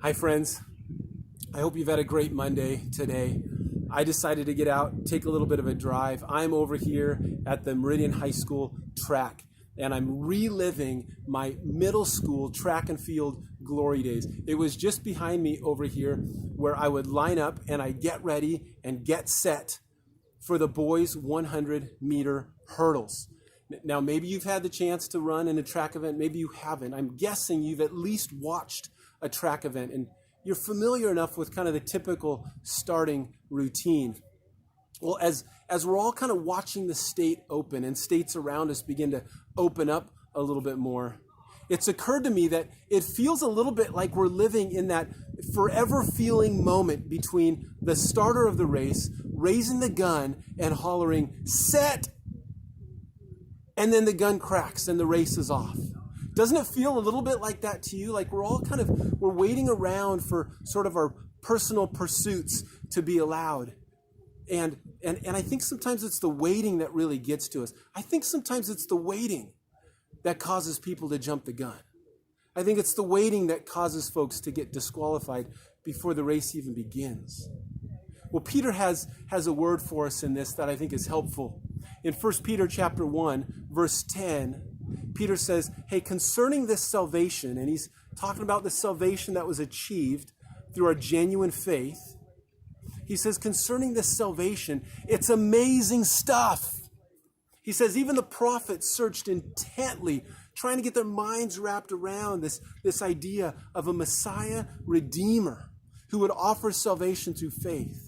Hi, friends. I hope you've had a great Monday today. I decided to get out, take a little bit of a drive. I'm over here at the Meridian High School track, and I'm reliving my middle school track and field glory days. It was just behind me over here where I would line up and I get ready and get set for the boys' 100-meter hurdles. Now, maybe you've had the chance to run in a track event. Maybe you haven't. I'm guessing you've at least watched a track event and you're familiar enough with kind of the typical starting routine. Well, as we're all kind of watching the state open and states around us begin to open up a little bit more, it's occurred to me that it feels a little bit like we're living in that forever feeling moment between the starter of the race raising the gun and hollering, "Set!" And then the gun cracks and the race is off. Doesn't it feel a little bit like that to you? Like we're all we're waiting around for sort of our personal pursuits to be allowed. And I think sometimes it's the waiting that really gets to us. I think sometimes it's the waiting that causes people to jump the gun. I think it's the waiting that causes folks to get disqualified before the race even begins. Well, Peter has a word for us in this that I think is helpful. In 1 Peter chapter 1, verse 10, Peter says, hey, concerning this salvation, and he's talking about the salvation that was achieved through our genuine faith. He says, concerning this salvation, it's amazing stuff. He says, even the prophets searched intently, trying to get their minds wrapped around this idea of a Messiah Redeemer who would offer salvation through faith.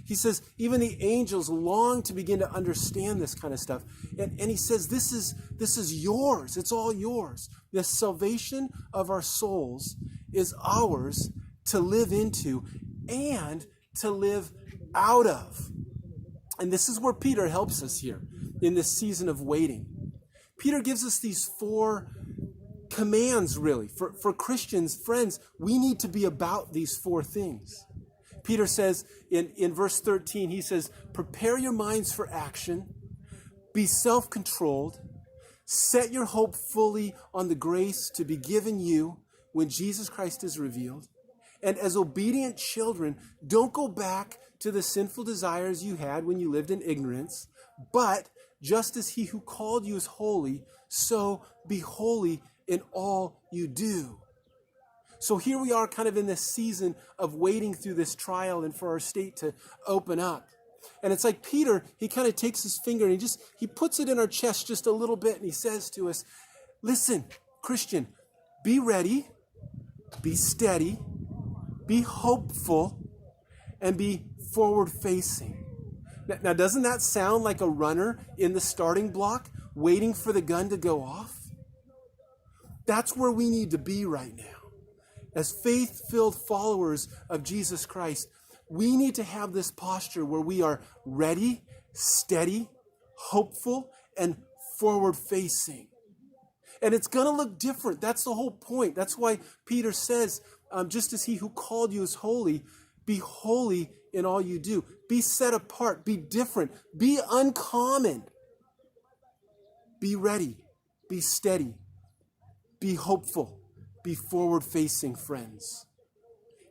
He says, even the angels long to begin to understand this kind of stuff. And he says, this is yours. It's all yours. The salvation of our souls is ours to live into and to live out of. And this is where Peter helps us here in this season of waiting. Peter gives us these 4 commands, really. For Christians, friends, we need to be about these 4 things. Peter says in verse 13, he says, prepare your minds for action, be self-controlled, set your hope fully on the grace to be given you when Jesus Christ is revealed. And as obedient children, don't go back to the sinful desires you had when you lived in ignorance, but just as he who called you is holy, so be holy in all you do. So here we are kind of in this season of waiting through this trial and for our state to open up. And it's like Peter, he kind of takes his finger and he puts it in our chest just a little bit and he says to us, listen, Christian, be ready, be steady, be hopeful, and be forward-facing. Now, doesn't that sound like a runner in the starting block waiting for the gun to go off? That's where we need to be right now. As faith-filled followers of Jesus Christ, we need to have this posture where we are ready, steady, hopeful, and forward-facing. And it's going to look different. That's the whole point. That's why Peter says, just as he who called you is holy, be holy in all you do. Be set apart. Be different. Be uncommon. Be ready. Be steady. Be hopeful. Be forward-facing, friends.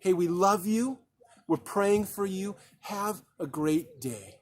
Hey, we love you. We're praying for you. Have a great day.